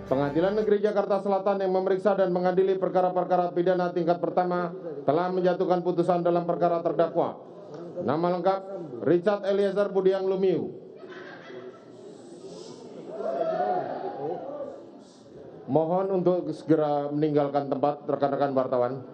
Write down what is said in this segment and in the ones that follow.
Pengadilan Negeri Jakarta Selatan yang memeriksa dan mengadili perkara-perkara pidana tingkat pertama telah menjatuhkan putusan dalam perkara terdakwa. Nama lengkap Richard Eliezer Budiang Lumiu. Mohon untuk segera meninggalkan tempat rekan-rekan wartawan.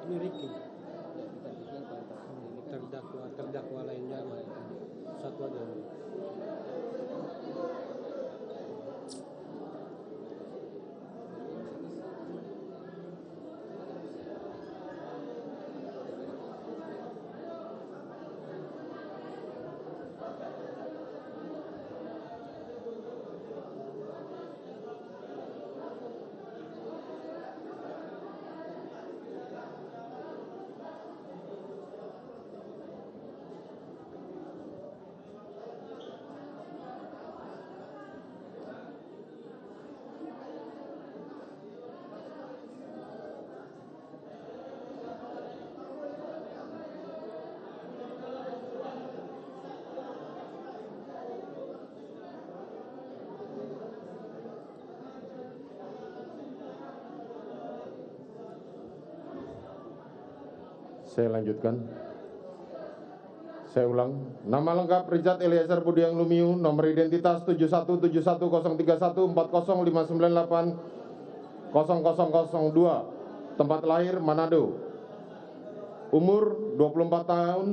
Ini Ricky. Terdakwa lainnya satu aja. Saya lanjutkan. Saya ulang. Nama lengkap Richard Eliezer Budiang Lumiu, nomor identitas 717130380002, tempat lahir Manado. Umur 24 tahun,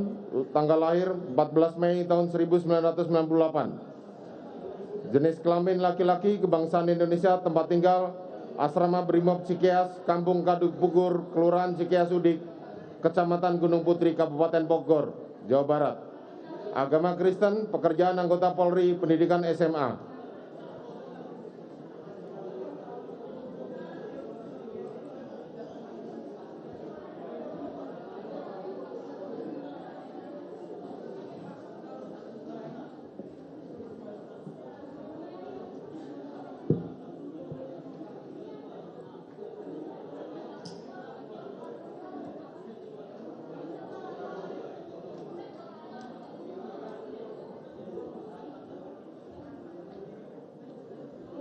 tanggal lahir 14 Mei tahun 1998. Jenis kelamin laki-laki, kebangsaan Indonesia, tempat tinggal Asrama Brimob Cikeas, Kampung Kaduk Pukur, Kelurahan Cikeas Udik, Kecamatan Gunung Putri, Kabupaten Bogor, Jawa Barat. Agama Kristen, pekerjaan anggota Polri, pendidikan SMA.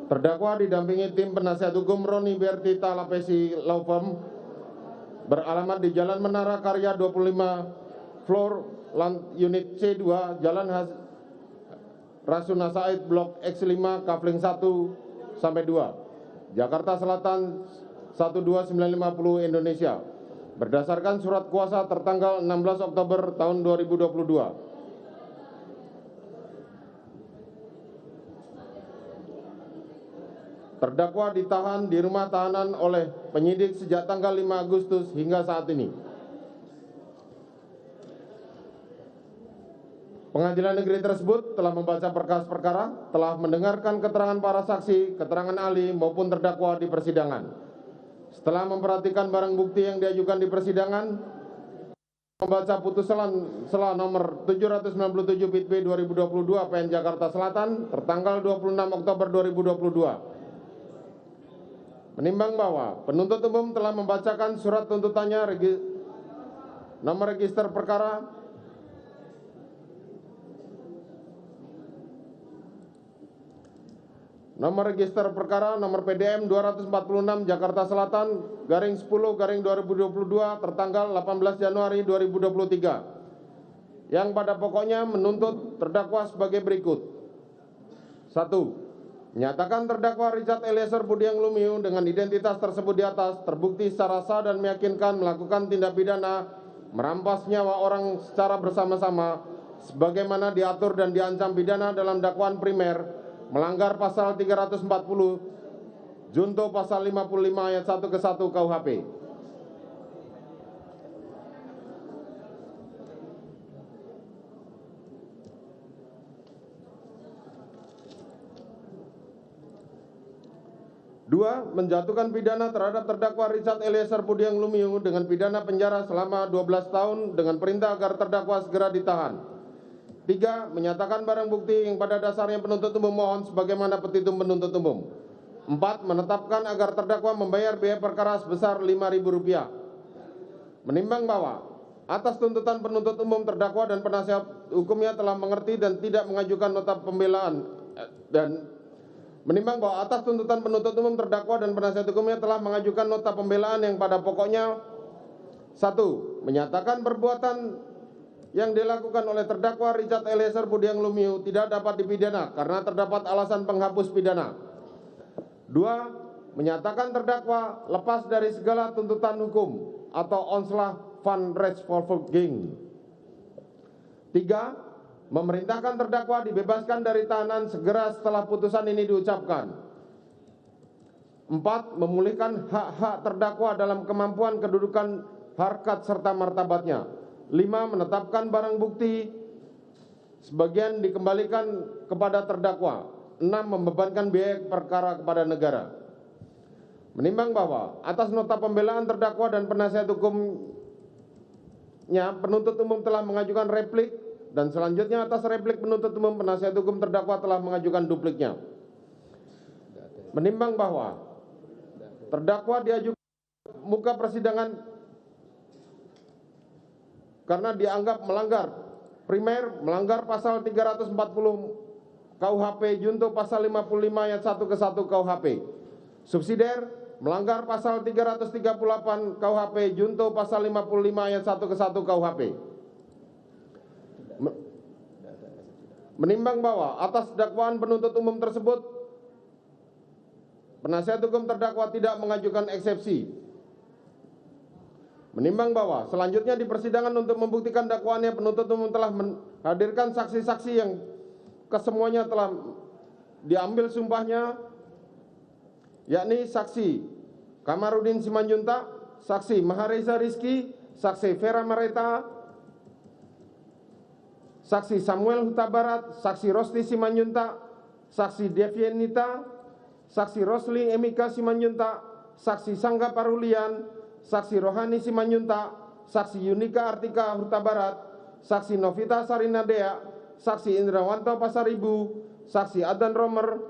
Terdakwa didampingi tim penasihat hukum Roni Bertita Lapesi Law Firm beralamat di Jalan Menara Karya 25 Floor Unit C2 Jalan Rasuna Said Blok X5 Kafling 1 sampai 2 Jakarta Selatan 12950 Indonesia berdasarkan surat kuasa tertanggal 16 Oktober tahun 2022. Terdakwa ditahan di rumah tahanan oleh penyidik sejak tanggal 5 Agustus hingga saat ini. Pengadilan negeri tersebut telah membaca berkas perkara, telah mendengarkan keterangan para saksi, keterangan ahli maupun terdakwa di persidangan. Setelah memperhatikan barang bukti yang diajukan di persidangan, membaca putusan sela nomor 797 PIT B 2022 PN Jakarta Selatan tertanggal 26 Oktober 2022. Menimbang bahwa penuntut umum telah membacakan surat tuntutannya nomor register perkara nomor PDM 246 Jakarta Selatan garing 10 garing 2022 tertanggal 18 Januari 2023 yang pada pokoknya menuntut terdakwa sebagai berikut. 1. Menyatakan terdakwa Richard Eliezer Budiang Lumiu dengan identitas tersebut di atas terbukti secara sah dan meyakinkan melakukan tindak pidana merampas nyawa orang secara bersama-sama sebagaimana diatur dan diancam pidana dalam dakwaan primer, melanggar pasal 340 junto pasal 55 ayat 1 ke 1 KUHP. Dua, menjatuhkan pidana terhadap terdakwa Richard Eliezer Budiang Lumiu dengan pidana penjara selama 12 tahun dengan perintah agar terdakwa segera ditahan. 3. Menyatakan barang bukti yang pada dasarnya penuntut umum mohon sebagaimana petitum penuntut umum. 4. Menetapkan agar terdakwa membayar biaya perkara sebesar Rp5.000. Menimbang bahwa atas tuntutan penuntut umum terdakwa dan penasihat hukumnya telah mengerti dan tidak mengajukan nota pembelaan menimbang bahwa atas tuntutan penuntut umum terdakwa dan penasihat hukumnya telah mengajukan nota pembelaan yang pada pokoknya 1. Menyatakan perbuatan yang dilakukan oleh terdakwa Richard Eliezer Budiang Lumiu tidak dapat dipidana karena terdapat alasan penghapus pidana. 2. Menyatakan terdakwa lepas dari segala tuntutan hukum atau onslah van rechtsvervolging. 3. Memerintahkan terdakwa dibebaskan dari tahanan segera setelah putusan ini diucapkan. 4. Memulihkan hak-hak terdakwa dalam kemampuan kedudukan harkat serta martabatnya. 5. Menetapkan barang bukti sebagian dikembalikan kepada terdakwa. 6. Membebankan biaya perkara kepada negara. Menimbang bahwa atas nota pembelaan terdakwa dan penasihat hukumnya penuntut umum telah mengajukan replik dan selanjutnya atas replik penuntut umum penasihat hukum terdakwa telah mengajukan dupliknya. Menimbang bahwa terdakwa diajukan muka persidangan karena dianggap melanggar primer, melanggar pasal 340 KUHP junto pasal 55 ayat 1 ke 1 KUHP. Subsidiar melanggar pasal 338 KUHP junto pasal 55 ayat 1 ke 1 KUHP. Menimbang bahwa atas dakwaan penuntut umum tersebut penasihat hukum terdakwa tidak mengajukan eksepsi. Menimbang bahwa selanjutnya di persidangan untuk membuktikan dakwaannya penuntut umum telah menghadirkan saksi-saksi yang kesemuanya telah diambil sumpahnya, yakni saksi Kamarudin Simanjuntak, saksi Mahareza Rizky, saksi Vera Mareta, saksi Samuel Huta Barat, saksi Rosti Simanjuntak, saksi Devianita, saksi Rosli Emika Simanjuntak, saksi Sangga Parulian, saksi Rohani Simanjuntak, saksi Yunika Artika Huta Barat, saksi Novita Sarinadea, saksi Indrawanto Pasaribu, saksi Adan Romer,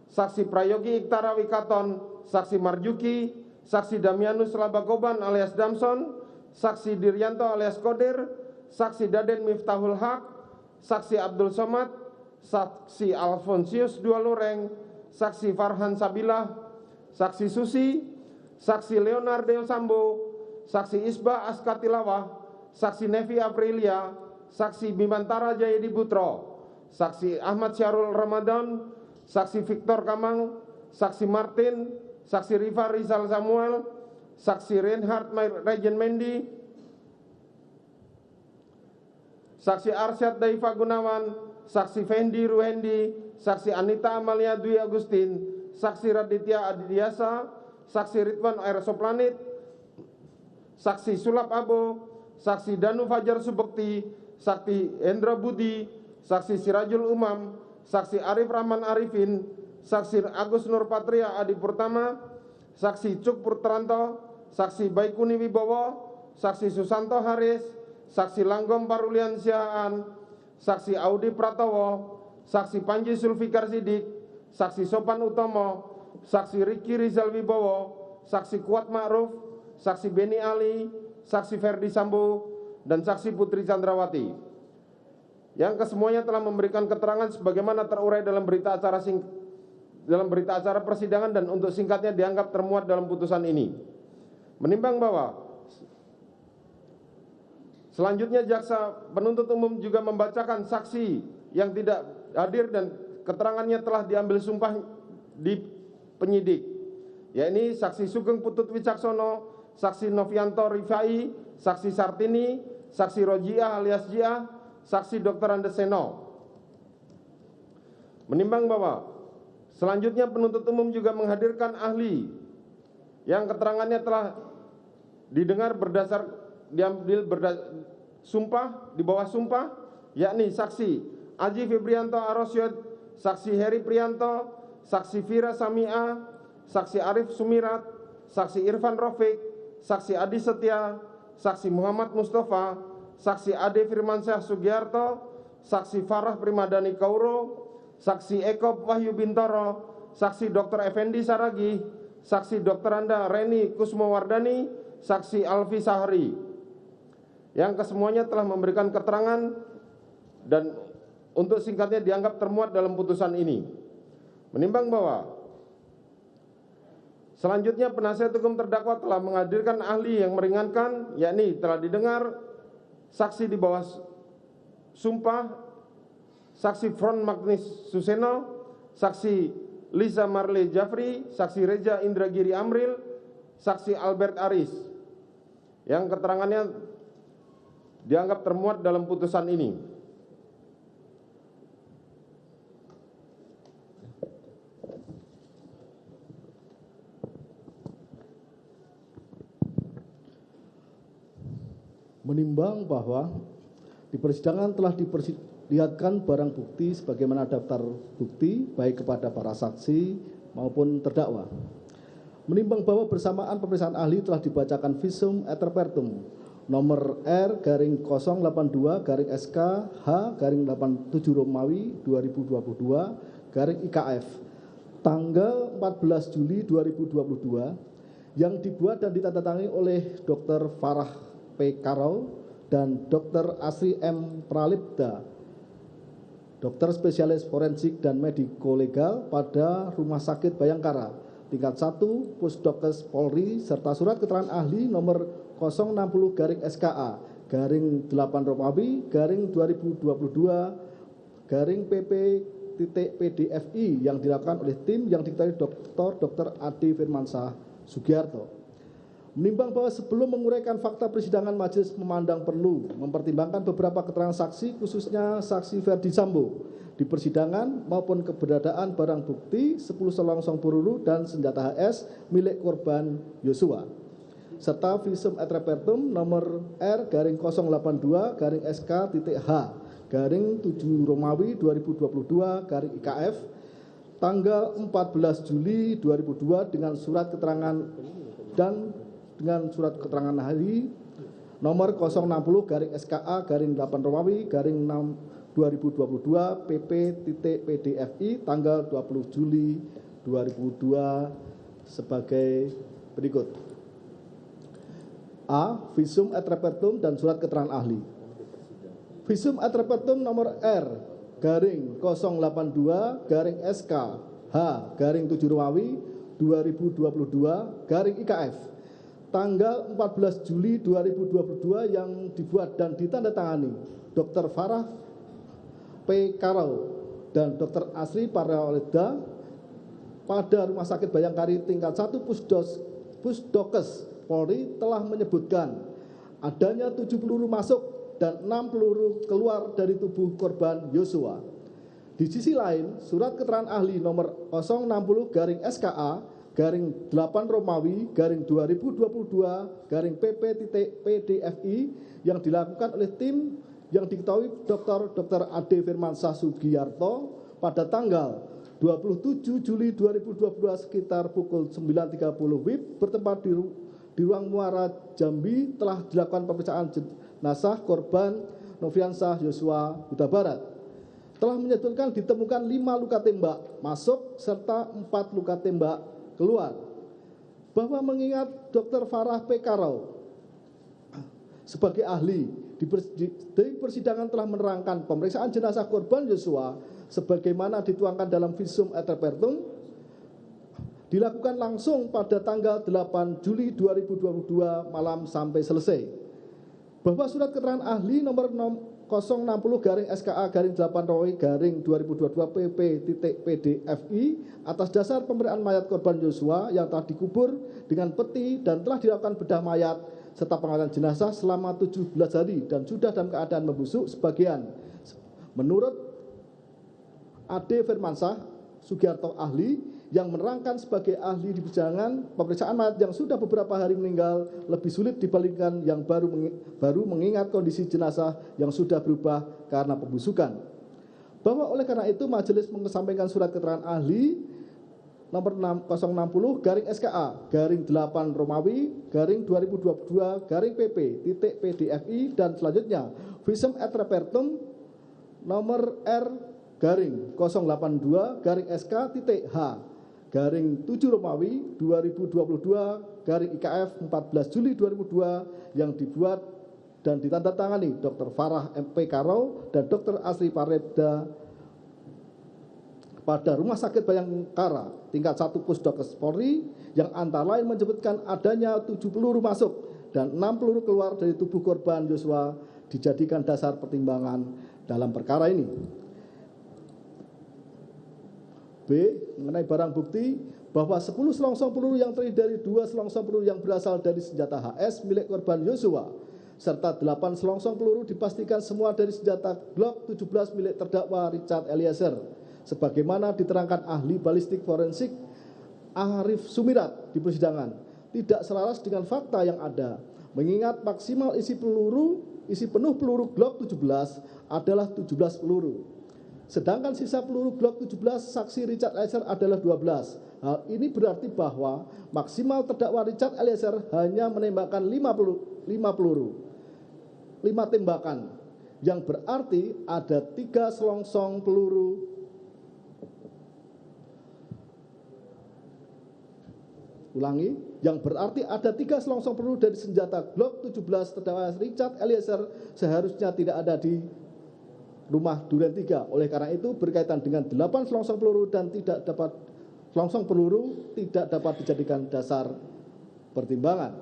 saksi Prayogi Iktara Wikaton, saksi Marjuki, saksi Damianus Labagoban alias Damson, saksi Diryanto alias Kodir, saksi Daden Miftahul Haq, saksi Abdul Somad, saksi Alfonsius Dua Loreng, saksi Farhan Sabilah, saksi Susi, saksi Leonardo Sambo, saksi Isba Askatilawah, saksi Nevi Aprilia, saksi Bimantara Jayadi Putro, saksi Ahmad Syarul Ramadan, saksi Victor Kamang, saksi Martin, saksi Rifa Rizal Samuel, saksi Reinhard Regen Mendi, saksi Arsyad Daifa Gunawan, saksi Fendi Ruhendi, saksi Anita Amalia Dwi Agustin, saksi Raditya Adidiasa, saksi Ridwan R. Soplanit, saksi Sulap Abo, saksi Danu Fajar Subekti, saksi Hendra Budi, Saksi Sirajul Umam, Saksi Arif Rahman Arifin, Saksi Agus Nurpatria Adi Purtama, Saksi Cuk Purtranto, Saksi Baikuni Wibowo, Saksi Susanto Haris, Saksi Langgom Parulian Siaan, Saksi Audi Pratowo, Saksi Panji Sulfikar Sidik, Saksi Sopan Utomo, Saksi Riki Rizal Wibowo, Saksi Kuat Ma'ruf, Saksi Beni Ali, Saksi Ferdi Sambo, dan Saksi Putri Chandrawati, yang kesemuanya telah memberikan keterangan sebagaimana terurai dalam berita acara persidangan dan untuk singkatnya dianggap termuat dalam putusan ini. Menimbang bahwa selanjutnya jaksa penuntut umum juga membacakan saksi yang tidak hadir dan keterangannya telah diambil sumpah di penyidik, yakni Saksi Sugeng Putut Wicaksono, Saksi Novianto Rifai, Saksi Sartini, Saksi Rojiah alias Jiah, Saksi Dr. Andeseno. Menimbang bahwa selanjutnya penuntut umum juga menghadirkan ahli yang keterangannya telah didengar sumpah di bawah sumpah, yakni Saksi Aji Febrianto Arosyad, Saksi Heri Prianto, Saksi Fira Samia, Saksi Arif Sumirat, Saksi Irfan Rafiq, Saksi Adi Setia, Saksi Muhammad Mustafa, Saksi Ade Firmansyah Sugiarto, Saksi Farah Primadani Kauro, Saksi Eko Wahyu Bintoro, Saksi Dr. Effendi Saragi, Saksi Dr. Anda Reni Kusmowardani, Saksi Alfi Sahri, yang kesemuanya telah memberikan keterangan dan untuk singkatnya dianggap termuat dalam putusan ini. Menimbang bahwa selanjutnya penasihat hukum terdakwa telah menghadirkan ahli yang meringankan, yakni telah didengar saksi di bawah sumpah, Saksi Front Magnis Suseno, Saksi Lisa Marle Jafri, Saksi Reja Indragiri Amril, Saksi Albert Aris, yang keterangannya dianggap termuat dalam putusan ini. Menimbang bahwa di persidangan telah diperlihatkan barang bukti sebagaimana daftar bukti baik kepada para saksi maupun terdakwa. Menimbang bahwa bersamaan pemeriksaan ahli telah dibacakan visum et repertum nomor R/082/SK/H/87 Romawi 2022 IKF tanggal 14 Juli 2022 yang dibuat dan ditandatangani oleh Dr. Farah P. Karau dan Dr. Asri M. Pralipda, dokter spesialis forensik dan mediko legal pada Rumah Sakit Bayangkara tingkat 1 Pusdokes Polri serta surat keterangan ahli nomor 060/SKA/8 Romawi 2022/PP.PDFI yang dilakukan oleh tim yang diketahui Dr. Adi Firmansyah Sugiarto. Menimbang bahwa sebelum menguraikan fakta persidangan, majelis memandang perlu mempertimbangkan beberapa keterangan saksi, khususnya saksi Ferdi Sambo di persidangan maupun keberadaan barang bukti 10 selongsong peluru dan senjata HS milik korban Yosua, serta visum et repertum nomor R/082/SK.H/7 Romawi 2022 IKF tanggal 14 Juli 2002 dengan surat keterangan dan dengan surat keterangan ahli nomor 060/SKA/8 Romawi 2022 PP.PDFI tanggal 20 Juli 2002 sebagai berikut. A. Visum et repertum dan surat keterangan ahli. Visum et repertum nomor R/082/SK/H/7 Romawi 2022 IKF tanggal 14 Juli 2022 yang dibuat dan ditandatangani Dr. Farah P. Karau dan Dr. Asri Pralipda pada Rumah Sakit Bayangkari tingkat 1 Pusdokes Polri telah menyebutkan adanya 7 peluru masuk dan 6 peluru keluar dari tubuh korban Yosua. Di sisi lain, surat keterangan ahli nomor 060/SKA/8 Romawi 2022 PP.PDFI yang dilakukan oleh tim yang diketahui Dr. Ade Firmansyah Sugiarto pada tanggal 27 Juli 2022 sekitar pukul 9.30 WIB bertempat di ruang Muara Jambi telah dilakukan pemeriksaan jenazah korban Nofriansah Yosua Huta Barat. Telah menyebutkan ditemukan 5 luka tembak masuk serta 4 luka tembak keluar. Bahwa mengingat Dr. Farah P. Karau sebagai ahli di persidangan telah menerangkan pemeriksaan jenazah korban Yosua sebagaimana dituangkan dalam visum et repertum dilakukan langsung pada tanggal 8 Juli 2022 malam sampai selesai. Bahwa surat keterangan ahli nomor 060-SKA-8-2022-PP.PDFI atas dasar pemberian mayat korban Yosua yang telah dikubur dengan peti dan telah dilakukan bedah mayat serta pengawatan jenazah selama 17 hari dan sudah dalam keadaan membusuk sebagian. Menurut Ade Firmansyah Sugiarto ahli yang menerangkan sebagai ahli di persidangan, pemeriksaan mayat yang sudah beberapa hari meninggal lebih sulit dibandingkan yang baru mengingat kondisi jenazah yang sudah berubah karena pembusukan. Bahwa oleh karena itu majelis mengesampingkan surat keterangan ahli nomor 060-8 dan selanjutnya visum et repertum nomor R-7 14 Juli 2002 yang dibuat dan ditandatangani Dr. Farah MP Karau dan Dr. Asri Pareda pada Rumah Sakit Bayangkara tingkat 1 Pusdokes Polri yang antara lain menyebutkan adanya 7 peluru masuk dan 6 peluru keluar dari tubuh korban Yosua dijadikan dasar pertimbangan dalam perkara ini. B. Mengenai barang bukti bahwa 10 selongsong peluru yang terdiri dari 2 selongsong peluru yang berasal dari senjata HS milik korban Yosua serta 8 selongsong peluru dipastikan semua dari senjata Glock 17 milik terdakwa Richard Eliezer sebagaimana diterangkan ahli balistik forensik Arif Sumirat di persidangan tidak selaras dengan fakta yang ada mengingat maksimal isi penuh peluru Glock 17 adalah 17 peluru. Sedangkan sisa peluru Glock 17 saksi Richard Eliezer adalah 12. Hal ini berarti bahwa maksimal terdakwa Richard Eliezer hanya menembakkan 5 tembakan yang berarti ada 3 selongsong peluru yang berarti ada 3 selongsong peluru dari senjata Glock 17 terdakwa Richard Eliezer seharusnya tidak ada di rumah Duren 3. Oleh karena itu berkaitan dengan 8 selongsong peluru dan tidak dapat dijadikan dasar pertimbangan.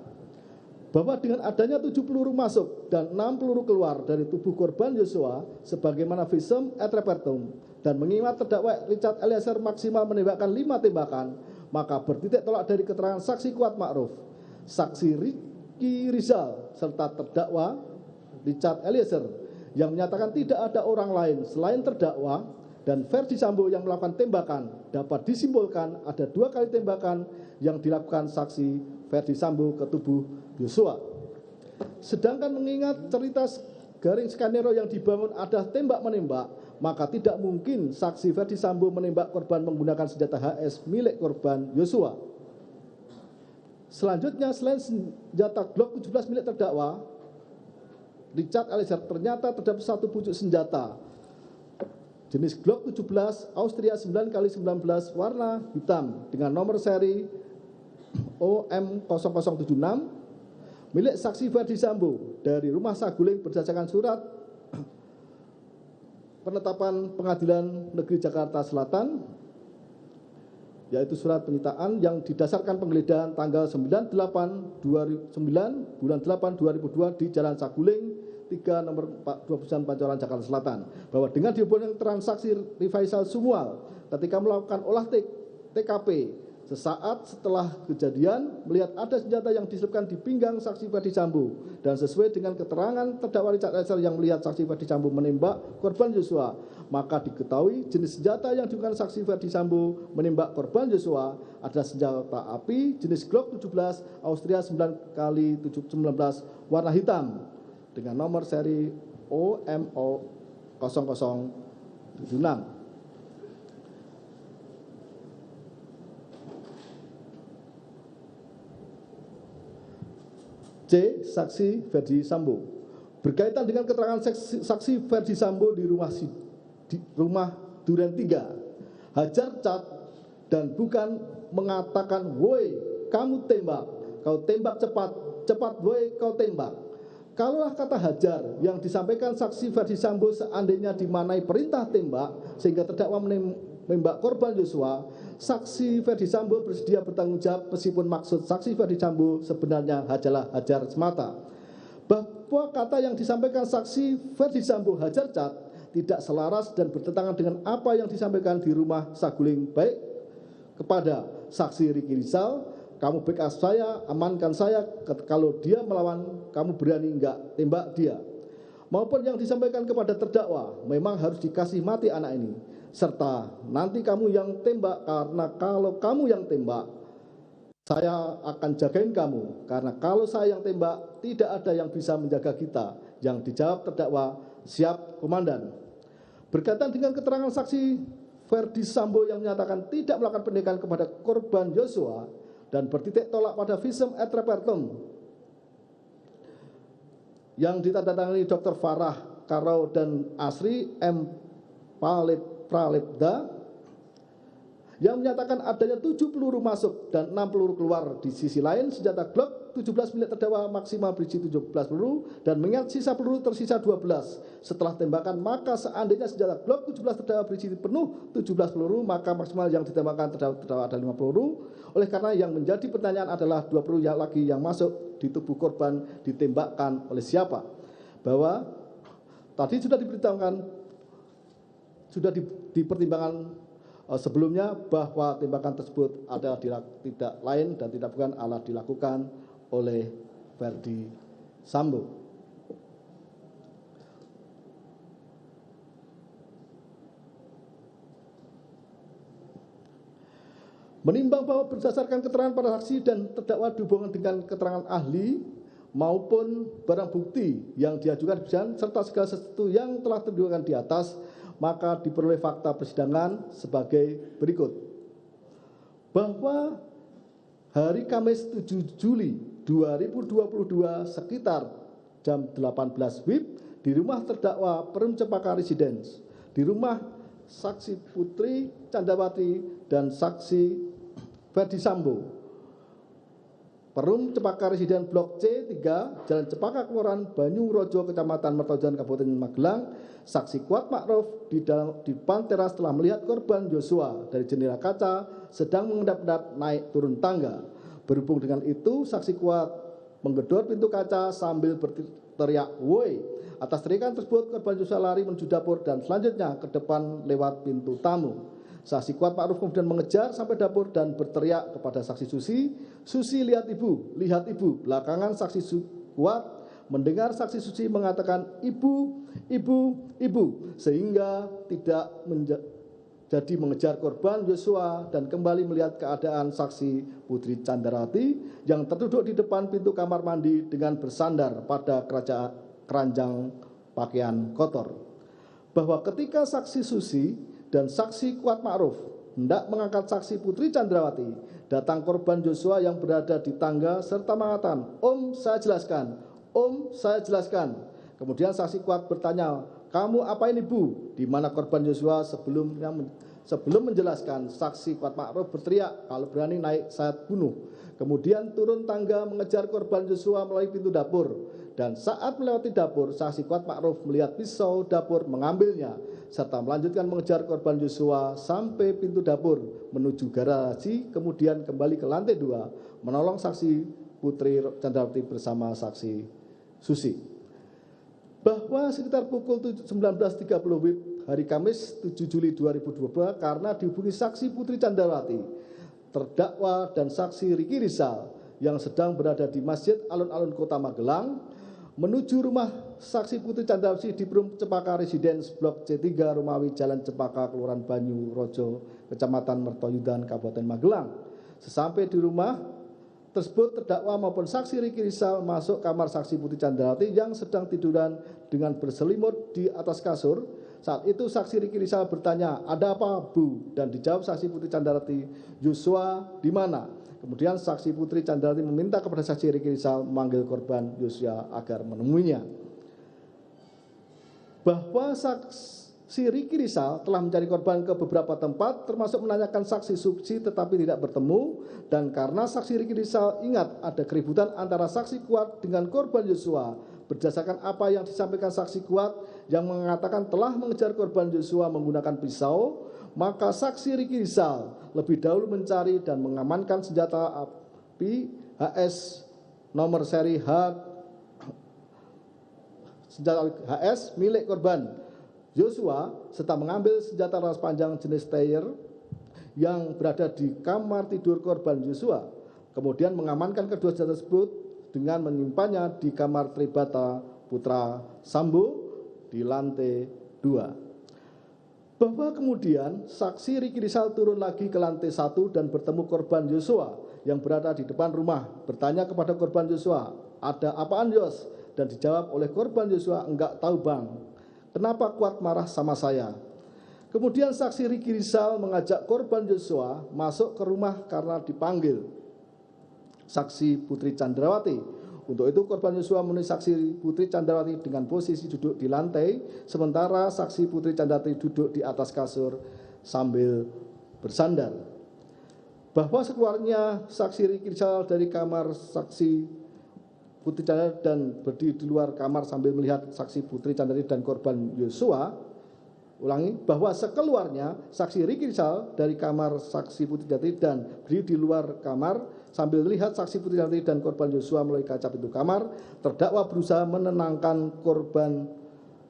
Bahwa dengan adanya 7 peluru masuk dan 6 peluru keluar dari tubuh korban Yosua sebagaimana visum et repertum dan mengingat terdakwa Richard Eliezer maksimal menembakkan 5 tembakan, maka bertitik tolak dari keterangan saksi Kuat Ma'ruf, saksi Ricky Rizal serta terdakwa Richard Eliezer yang menyatakan tidak ada orang lain selain terdakwa dan Ferdi Sambo yang melakukan tembakan. Dapat disimpulkan ada 2 kali tembakan yang dilakukan saksi Ferdi Sambo ke tubuh Yosua. Sedangkan mengingat cerita garing skenario yang dibangun ada tembak-menembak, maka tidak mungkin saksi Ferdi Sambo menembak korban menggunakan senjata HS milik korban Yosua. Selanjutnya selain senjata Glock 17 milik terdakwa Richard Eliezer ternyata terdapat 1 pucuk senjata jenis Glock 17 Austria 9x19 warna hitam dengan nomor seri OM0076 milik saksi Ferdi Sambo dari Rumah Saguling berdasarkan surat penetapan Pengadilan Negeri Jakarta Selatan, yaitu surat penyitaan yang didasarkan penggeledahan tanggal 9 bulan 8 2002 di Jalan Saguling 3 nomor 29 Pancoran Jakarta Selatan, bahwa dengan dihubungkan transaksi Rifaisal Sumual ketika melakukan olah TKP sesaat setelah kejadian melihat ada senjata yang diselipkan di pinggang saksi Ferdi Sambo dan sesuai dengan keterangan terdakwa Richard Eliezer yang melihat saksi Ferdi Sambo menembak korban Yosua, maka diketahui jenis senjata yang digunakan saksi Ferdi Sambo menembak korban Yosua adalah senjata api jenis Glock 17 Austria 9x19 warna hitam dengan nomor seri OMO 0076. C. Saksi Ferdi Sambo. Berkaitan dengan keterangan saksi Ferdi Sambo di rumah Duren 3, hajar cat dan bukan mengatakan, "Woi, kamu tembak, kau tembak cepat, cepat woi kau tembak." Kalaulah kata hajar yang disampaikan saksi Ferdi Sambo seandainya dimanai perintah tembak sehingga terdakwa menembak korban Yosua, saksi Ferdi Sambo bersedia bertanggung jawab meskipun maksud saksi Ferdi Sambo sebenarnya hanyalah hajar semata. Bahwa kata yang disampaikan saksi Ferdi Sambo hajar cat tidak selaras dan bertentangan dengan apa yang disampaikan di rumah Saguling, baik kepada saksi Riki Rizal, "Kamu backup saya, amankan saya, kalau dia melawan kamu berani enggak tembak dia," maupun yang disampaikan kepada terdakwa, "Memang harus dikasih mati anak ini," serta "Nanti kamu yang tembak, karena kalau kamu yang tembak saya akan jagain kamu, karena kalau saya yang tembak tidak ada yang bisa menjaga kita." Yang dijawab terdakwa, "Siap komandan." Berkaitan dengan keterangan saksi Ferdi Sambo yang menyatakan tidak melakukan pendidikan kepada korban Yosua dan bertitik tolak pada visum et repertum yang ditandatangani Dr. Farah Karau dan Asri M. Pralebda yang menyatakan adanya 7 peluru masuk dan 6 peluru keluar. Di sisi lain, senjata Glock 17 milik terdakwa maksimal berisi 17 peluru dan mengingat sisa peluru tersisa 12. Setelah tembakan, maka seandainya senjata Glock 17 terdakwa berisi penuh 17 peluru, maka maksimal yang ditembakkan terdakwa ada 5 peluru. Oleh karena yang menjadi pertanyaan adalah 2 peluru yang lagi yang masuk di tubuh korban ditembakkan oleh siapa? Bahwa tadi sudah diberitahukan, sudah dipertimbangkan sebelumnya bahwa tembakan tersebut adalah tidak lain dan tidak bukan adalah dilakukan oleh Ferdi Sambo. Menimbang bahwa berdasarkan keterangan para saksi dan terdakwa dihubungkan dengan keterangan ahli maupun barang bukti yang diajukan serta segala sesuatu yang telah terdugakan di atas, maka diperoleh fakta persidangan sebagai berikut. Bahwa hari Kamis 7 Juli 2022 sekitar jam 18 WIB di rumah terdakwa Perum Cempaka Residence, di rumah saksi Putri Candrawati dan saksi Ferdi Sambo, Perum Cempaka Residen Blok C3, Jalan Cempaka Kelurahan Banyurojo, Kecamatan Mertojan, Kabupaten Magelang, saksi Kuat Ma'ruf di depan teras telah melihat korban Yosua dari jendela kaca sedang mengendap-endap naik turun tangga. Berhubung dengan itu, saksi Kuat menggedor pintu kaca sambil berteriak, "Woi!" Atas teriakan tersebut, korban Yosua lari menuju dapur dan selanjutnya ke depan lewat pintu tamu. Saksi Kuat Ma'ruf kemudian mengejar sampai dapur dan berteriak kepada saksi Susi, "Susi, lihat ibu, lihat ibu." Belakangan saksi Kuat mendengar saksi Susi mengatakan, "Ibu, ibu, ibu," sehingga tidak jadi mengejar korban Yosua dan kembali melihat keadaan saksi Putri Candrawati yang terduduk di depan pintu kamar mandi dengan bersandar pada keranjang pakaian kotor. Bahwa ketika saksi Susi dan saksi Kuat Ma'ruf hendak mengangkat saksi Putri Candrawati, datang korban Yosua yang berada di tangga serta mengatakan, "Om, saya jelaskan, Om, saya jelaskan." Kemudian saksi Kuat bertanya, "Kamu apain ibu?" Di mana korban Yosua sebelum menjelaskan, saksi Kuat Ma'ruf berteriak, "Kalau berani naik saya bunuh." Kemudian turun tangga mengejar korban Yosua melalui pintu dapur. Dan saat melewati dapur, saksi Kuat Ma'ruf melihat pisau dapur mengambilnya, serta melanjutkan mengejar korban Yosua sampai pintu dapur menuju garasi, kemudian kembali ke lantai 2, menolong saksi Putri Candrawati bersama saksi Susi. Bahwa sekitar pukul 19.30 WIB hari Kamis 7 Juli 2022, karena dihubungi saksi Putri Candrawati, terdakwa dan saksi Riki Rizal yang sedang berada di Masjid Alun-Alun Kota Magelang, menuju rumah saksi Putri Candrawati di Perum Cempaka Residence Blok C3 Romawi Jalan Cempaka Kelurahan Banyurojo, Kecamatan Mertoyudan, Kabupaten Magelang. Sesampai di rumah tersebut, terdakwa maupun saksi Riki Rizal masuk kamar saksi Putri Candrawati yang sedang tiduran dengan berselimut di atas kasur. Saat itu saksi Riki Rizal bertanya, "Ada apa, Bu?" Dan dijawab saksi Putri Candrawati, "Yosua di mana?" Kemudian saksi Putri Candrawati meminta kepada saksi Riki Rizal memanggil korban Yosua agar menemuinya. Bahwa saksi Riki Rizal telah mencari korban ke beberapa tempat, termasuk menanyakan saksi Suksi tetapi tidak bertemu, dan karena saksi Riki Rizal ingat ada keributan antara saksi Kuat dengan korban Yosua, berdasarkan apa yang disampaikan saksi Kuat yang mengatakan telah mengejar korban Yosua menggunakan pisau, maka saksi Riki Rizal lebih dahulu mencari dan mengamankan senjata api HS nomor seri senjata HS milik korban Yosua, serta mengambil senjata laras panjang jenis Steyr yang berada di kamar tidur korban Yosua. Kemudian mengamankan kedua senjata tersebut dengan menyimpannya di kamar Tribata Putra Sambo di lantai 2. Bahwa kemudian saksi Riki Rizal turun lagi ke lantai 1 dan bertemu korban Yosua yang berada di depan rumah, bertanya kepada korban Yosua, "Ada apaan, Yos?" Dan dijawab oleh korban Yosua, "Enggak tahu, Bang. Kenapa Kuat marah sama saya?" Kemudian saksi Riki Rizal mengajak korban Yosua masuk ke rumah karena dipanggil saksi Putri Candrawati. Untuk itu korban Yosua menemui saksi Putri Candrawati dengan posisi duduk di lantai, sementara saksi Putri Candrawati duduk di atas kasur sambil bersandar. Bahwa sekeluarnya saksi Riki Rizal dari kamar saksi Putri Candrawati dan berdiri di luar kamar sambil melihat saksi Putri Candrawati dan korban Yosua. Ulangi, bahwa sekeluarnya saksi Riki Rizal dari kamar saksi Putri Candrawati dan berdiri di luar kamar sambil melihat saksi Putri Candrawati dan korban Yosua melalui kaca pintu kamar, terdakwa berusaha menenangkan korban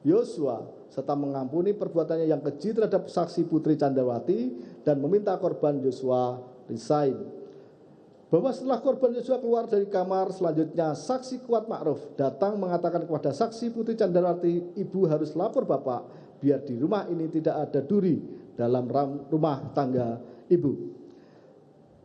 Yosua serta mengampuni perbuatannya yang keji terhadap saksi Putri Candrawati dan meminta korban Yosua resign. Bahwa setelah korban Yosua keluar dari kamar, selanjutnya saksi Kuat Ma'ruf datang mengatakan kepada saksi Putri Candrawati, "Ibu harus lapor Bapak, biar di rumah ini tidak ada duri dalam rumah tangga Ibu."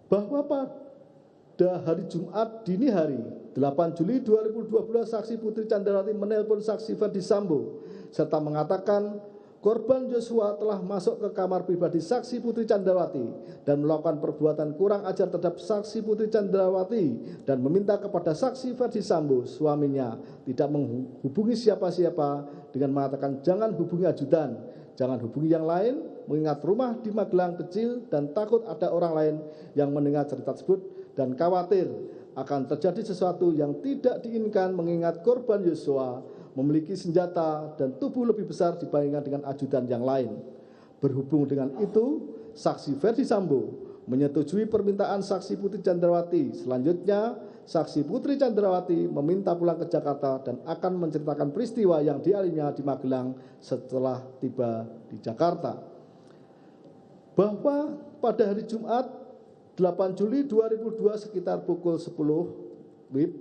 Bahwa pada hari Jumat dini hari 8 Juli 2012 saksi Putri Candrawati menelpon saksi Ferdi Sambo serta mengatakan korban Yosua telah masuk ke kamar pribadi saksi Putri Candrawati dan melakukan perbuatan kurang ajar terhadap saksi Putri Candrawati dan meminta kepada saksi Ferdi Sambo, suaminya, tidak menghubungi siapa-siapa dengan mengatakan jangan hubungi ajudan, jangan hubungi yang lain, mengingat rumah di Magelang kecil dan takut ada orang lain yang mendengar cerita tersebut dan khawatir akan terjadi sesuatu yang tidak diinginkan mengingat korban Yosua memiliki senjata dan tubuh lebih besar dibandingkan dengan ajudan yang lain. Berhubung dengan itu, saksi Ferdi Sambo menyetujui permintaan saksi Putri Candrawati. Selanjutnya, saksi Putri Candrawati meminta pulang ke Jakarta dan akan menceritakan peristiwa yang dialaminya di Magelang setelah tiba di Jakarta. Bahwa pada hari Jumat 8 Juli 2002 sekitar pukul 10 WIB,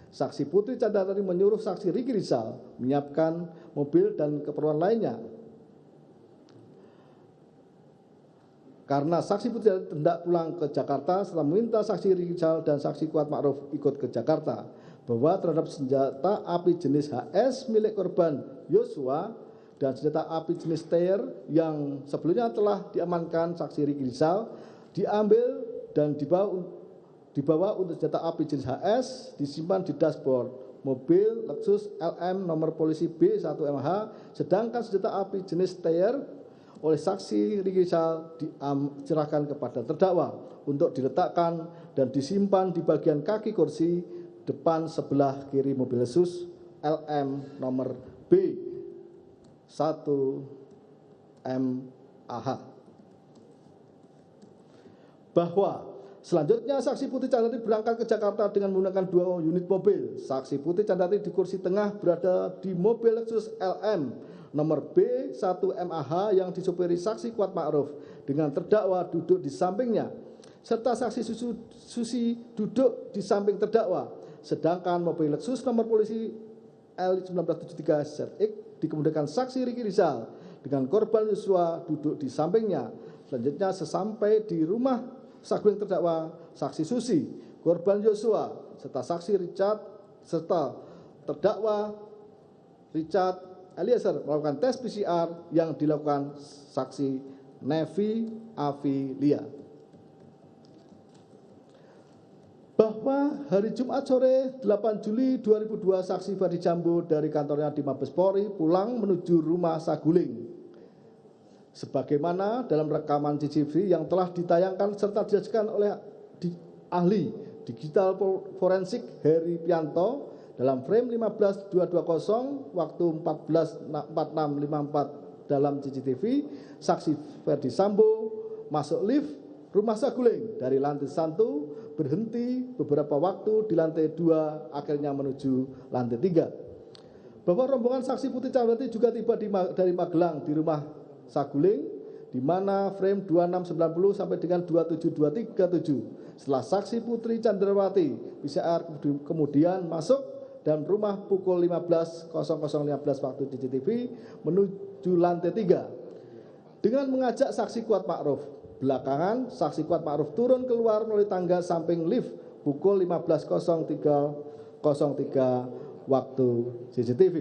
saksi Putri Candrawati menyuruh saksi Riki Rizal menyiapkan mobil dan keperluan lainnya. Karena saksi Putri hendak pulang ke Jakarta setelah meminta saksi Riki Rizal dan saksi Kuat Ma'ruf ikut ke Jakarta. Bahwa terhadap senjata api jenis HS milik korban Yosua dan senjata api jenis Steyr yang sebelumnya telah diamankan saksi Riki Rizal diambil dan dibawa untuk senjata api jenis HS disimpan di dashboard mobil Lexus LM nomor polisi B1MH, sedangkan senjata api jenis Steyr oleh saksi Riki Rizal diserahkan kepada terdakwa untuk diletakkan dan disimpan di bagian kaki kursi depan sebelah kiri mobil Lexus LM nomor B1MH. Bahwa selanjutnya saksi Putri Candrawati berangkat ke Jakarta dengan menggunakan 2 unit mobil. Saksi Putri Candrawati di kursi tengah berada di mobil Lexus LM nomor B1MAH yang disopiri saksi Kuat Ma'ruf dengan terdakwa duduk di sampingnya, serta saksi Susi duduk di samping terdakwa. Sedangkan mobil Lexus nomor polisi L1973ZX dikemudikan saksi Riki Rizal dengan korban Yosua duduk di sampingnya. Selanjutnya sesampai di rumah saguling terdakwa, saksi Susi, korban Yosua, serta saksi Richard, serta terdakwa Richard Eliezer melakukan tes PCR yang dilakukan saksi Nevi Avilia. Bahwa hari Jumat sore 8 Juli 2002 saksi Ferdi Sambo dari kantornya di Mabes Polri pulang menuju rumah Saguling. Sebagaimana dalam rekaman CCTV yang telah ditayangkan serta dijelaskan oleh ahli digital forensik Heri Pianto dalam frame 15220 waktu 14.4654 dalam CCTV, saksi Ferdi Sambo masuk lift rumah Saguling dari lantai 1, berhenti beberapa waktu di lantai 2, akhirnya menuju lantai 3. Bahwa rombongan saksi Putri Candrawati juga tiba dari Magelang di rumah Saguling, di mana frame 2690 sampai dengan 27237. Setelah saksi Putri Candrawati PCR kemudian masuk dan rumah pukul 15.00 waktu CCTV menuju lantai 3 dengan mengajak saksi Kuat Ma'ruf. Belakangan saksi Kuat Ma'ruf turun keluar melalui tangga samping lift pukul 15.03 waktu CCTV.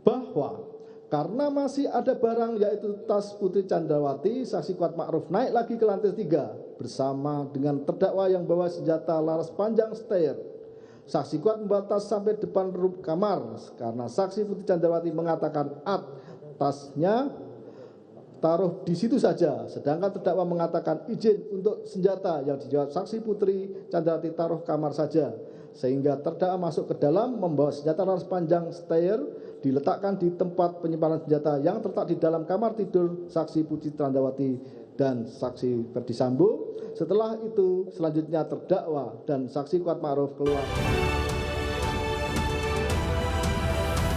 Bahwa karena masih ada barang yaitu tas Putri Candrawati, saksi Kuat Ma'ruf naik lagi ke lantai 3 bersama dengan terdakwa yang bawa senjata laras panjang steyr. Saksi Kuat membawa tas sampai depan kamar karena saksi Putri Candrawati mengatakan tasnya taruh di situ saja, sedangkan terdakwa mengatakan izin untuk senjata yang dijawab saksi Putri Candrawati taruh kamar saja, sehingga terdakwa masuk ke dalam membawa senjata laras panjang steyr diletakkan di tempat penyimpanan senjata yang terletak di dalam kamar tidur saksi Putri Candrawati dan saksi Ferdi Sambo. Setelah itu selanjutnya terdakwa dan saksi Kuat Ma'ruf keluar.